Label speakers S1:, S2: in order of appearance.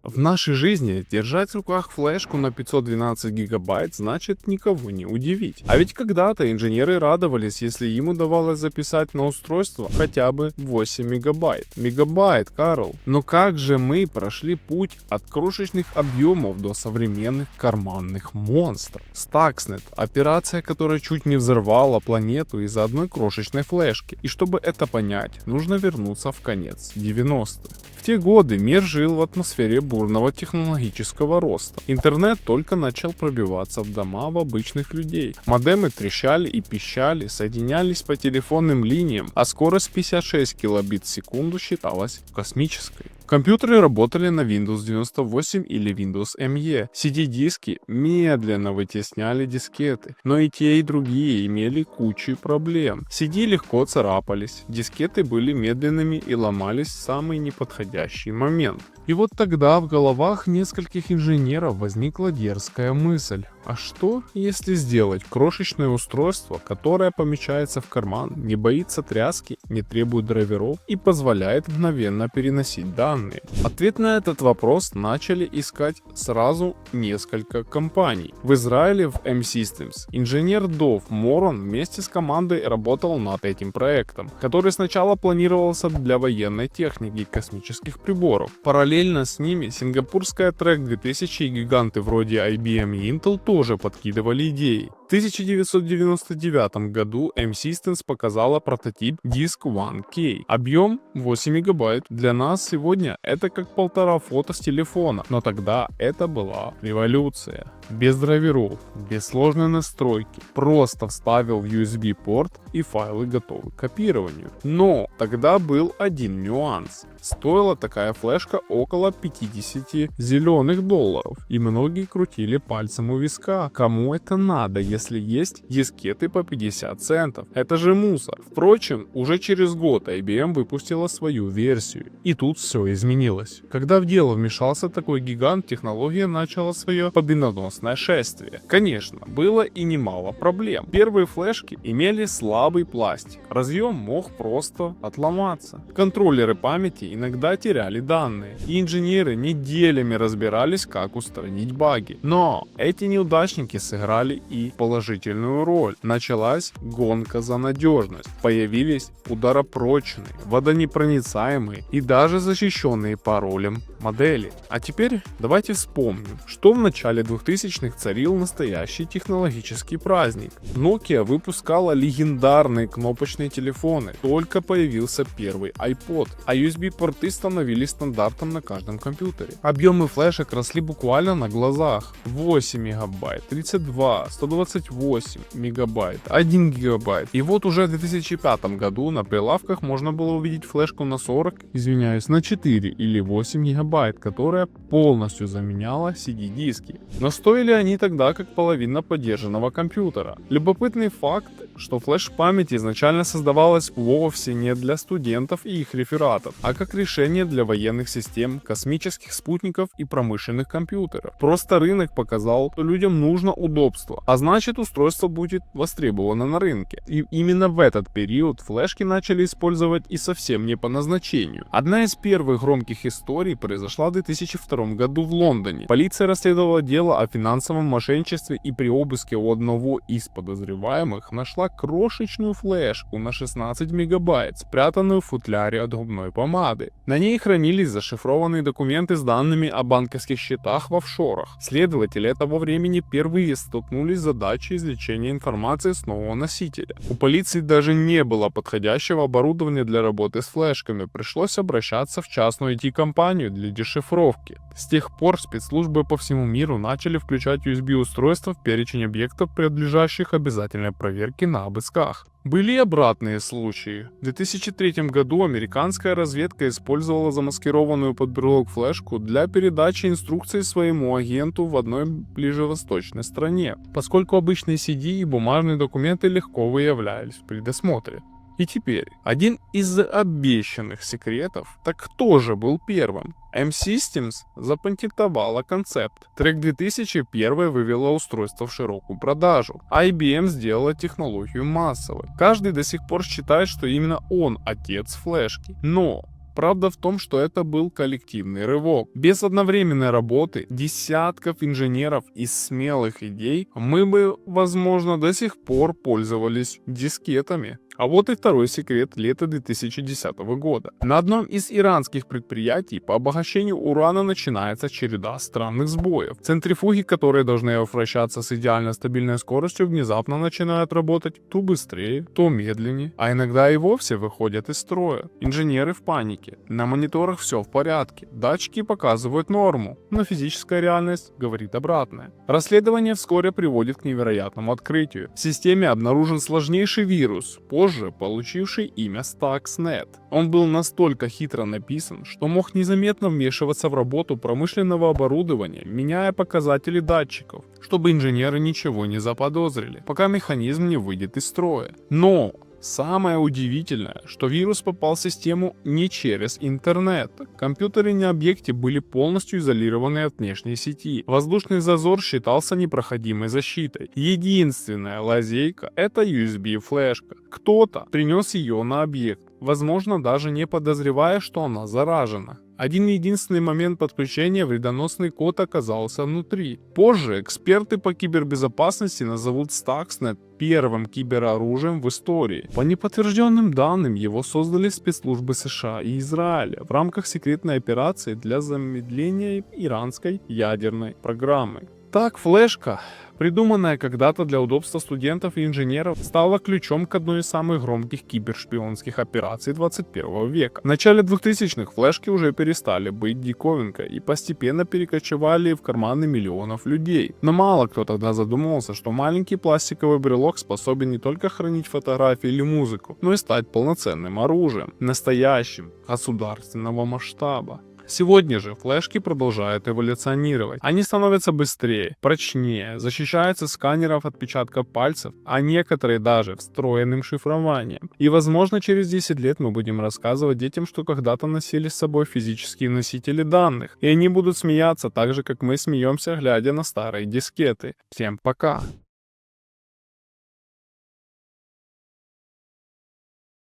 S1: В нашей жизни держать в руках флешку на 512 гигабайт значит никого не удивить. А ведь когда-то инженеры радовались, если им удавалось записать на устройство хотя бы 8 мегабайт. Мегабайт, Карл. Но как же мы прошли путь от крошечных объемов до современных карманных монстров? Stuxnet — операция, которая чуть не взорвала планету из-за одной крошечной флешки. И чтобы это понять, нужно вернуться в конец 90-х. В те годы мир жил в атмосфере бурного технологического роста. Интернет только начал пробиваться в дома в обычных людей. Модемы трещали и пищали, соединялись по телефонным линиям, а скорость 56 килобит в секунду считалась космической. Компьютеры работали на Windows 98 или Windows ME. CD-диски медленно вытесняли дискеты, но и те, и другие имели кучу проблем. CD легко царапались, дискеты были медленными и ломались в самый неподходящий момент. И вот тогда в головах нескольких инженеров возникла дерзкая мысль. А что, если сделать крошечное устройство, которое помещается в карман, не боится тряски, не требует драйверов и позволяет мгновенно переносить данные? Ответ на этот вопрос начали искать сразу несколько компаний. В Израиле в M-Systems инженер Дов Морон вместе с командой работал над этим проектом, который сначала планировался для военной техники и космических приборов. Параллельно с ними сингапурская Track 2000 и гиганты вроде IBM и Intel тоже подкидывали идеи. В 1999 году M-Systems показала прототип Disk 1K. Объем 8 мегабайт. Для нас сегодня это как 1,5 фото с телефона, но тогда это была революция. Без драйверов, без сложной настройки. Просто вставил в USB порт и файлы готовы к копированию. Но тогда был один нюанс. Стоила такая флешка около 50 зеленых долларов. И многие крутили пальцем у виска. Кому это надо, если есть дискеты по 50 центов? Это же мусор. Впрочем, уже через год IBM выпустила свою версию. И тут все изменилось. Когда в дело вмешался такой гигант, технология начала свое победоносное шествие. Конечно, было и немало проблем. Первые флешки имели слабый пластик. Разъем мог просто отломаться. Контроллеры памяти иногда теряли данные. И инженеры неделями разбирались, как устранить баги. Но эти неудачники сыграли и положительную роль. Началась гонка за надежность. Появились ударопрочные, водонепроницаемые и даже защищенные паролем модели. А теперь давайте вспомним, что в начале 2000-х царил настоящий технологический праздник. Nokia выпускала легендарные кнопочные телефоны. Только появился первый iPod, а USB-порты становились стандартом на каждом компьютере. Объемы флешек росли буквально на глазах. 8 мегабайт, 32, 128 мегабайт, 1 гигабайт. И вот уже в 2005 году на прилавках можно было увидеть флешку на 40, на 4 или 8 гигабайт, которая полностью заменяла CD-диски. Но стоили они тогда как половина подержанного компьютера. Любопытный факт, что флеш-память изначально создавалась вовсе не для студентов и их рефератов, а как решение для военных систем, космических спутников и промышленных компьютеров. Просто рынок показал, что людям нужно удобство, а значит устройство будет востребовано на рынке. И именно в этот период флешки начали использовать и совсем не по назначению. Одна из первых громких историй произошла в 2002 году в Лондоне. Полиция расследовала дело о финансовом мошенничестве и при обыске у одного из подозреваемых нашла крошечную флешку на 16 мегабайт, спрятанную в футляре от губной помады. На ней хранились зашифрованные документы с данными о банковских счетах в офшорах. Следователи этого времени впервые столкнулись с задачей извлечения информации с нового носителя. У полиции даже не было подходящего оборудования для работы с флешками, пришлось обращаться в частную IT-компанию для дешифровки. С тех пор спецслужбы по всему миру начали включать USB-устройства в перечень объектов, подлежащих обязательной проверке на обысках. Были и обратные случаи. В 2003 году американская разведка использовала замаскированную под брелок флешку для передачи инструкций своему агенту в одной ближневосточной стране, поскольку обычные CD и бумажные документы легко выявлялись при досмотре. И теперь, один из обещанных секретов, так кто же был первым? M-Systems запатентовала концепт. Track 2000 первой вывела устройство в широкую продажу. IBM сделала технологию массовой. Каждый до сих пор считает, что именно он отец флешки. Но Правда в том, что это был коллективный рывок. Без одновременной работы десятков инженеров и смелых идей мы бы, возможно, до сих пор пользовались дискетами. А вот и второй секрет лета 2010 года. На одном из иранских предприятий по обогащению урана начинается череда странных сбоев. Центрифуги, которые должны вращаться с идеально стабильной скоростью, внезапно начинают работать то быстрее, то медленнее, а иногда и вовсе выходят из строя. Инженеры в панике. На мониторах все в порядке. Датчики показывают норму, но физическая реальность говорит обратное. Расследование вскоре приводит к невероятному открытию. В системе обнаружен сложнейший вирус, позже получивший имя Stuxnet. Он был настолько хитро написан, что мог незаметно вмешиваться в работу промышленного оборудования, меняя показатели датчиков, чтобы инженеры ничего не заподозрили, пока механизм не выйдет из строя. Но самое удивительное, что вирус попал в систему не через интернет. Компьютеры на объекте были полностью изолированы от внешней сети. Воздушный зазор считался непроходимой защитой. Единственная лазейка — это USB-флешка. Кто-то принес ее на объект, возможно, даже не подозревая, что она заражена. Один единственный момент подключения вредоносный код оказался внутри. Позже эксперты по кибербезопасности назовут Stuxnet первым кибероружием в истории. По неподтвержденным данным, его создали спецслужбы США и Израиля в рамках секретной операции для замедления иранской ядерной программы. Так, флешка, придуманная когда-то для удобства студентов и инженеров, стала ключом к одной из самых громких кибершпионских операций 21 века. В начале 2000-х флешки уже перестали быть диковинкой и постепенно перекочевали в карманы миллионов людей. Но мало кто тогда задумывался, что маленький пластиковый брелок способен не только хранить фотографии или музыку, но и стать полноценным оружием, настоящим, государственного масштаба. Сегодня же флешки продолжают эволюционировать. Они становятся быстрее, прочнее, защищаются от сканеров отпечатков пальцев, а некоторые даже встроенным шифрованием. И возможно через 10 лет мы будем рассказывать детям, что когда-то носили с собой физические носители данных. И они будут смеяться так же, как мы смеемся, глядя на старые дискеты. Всем пока!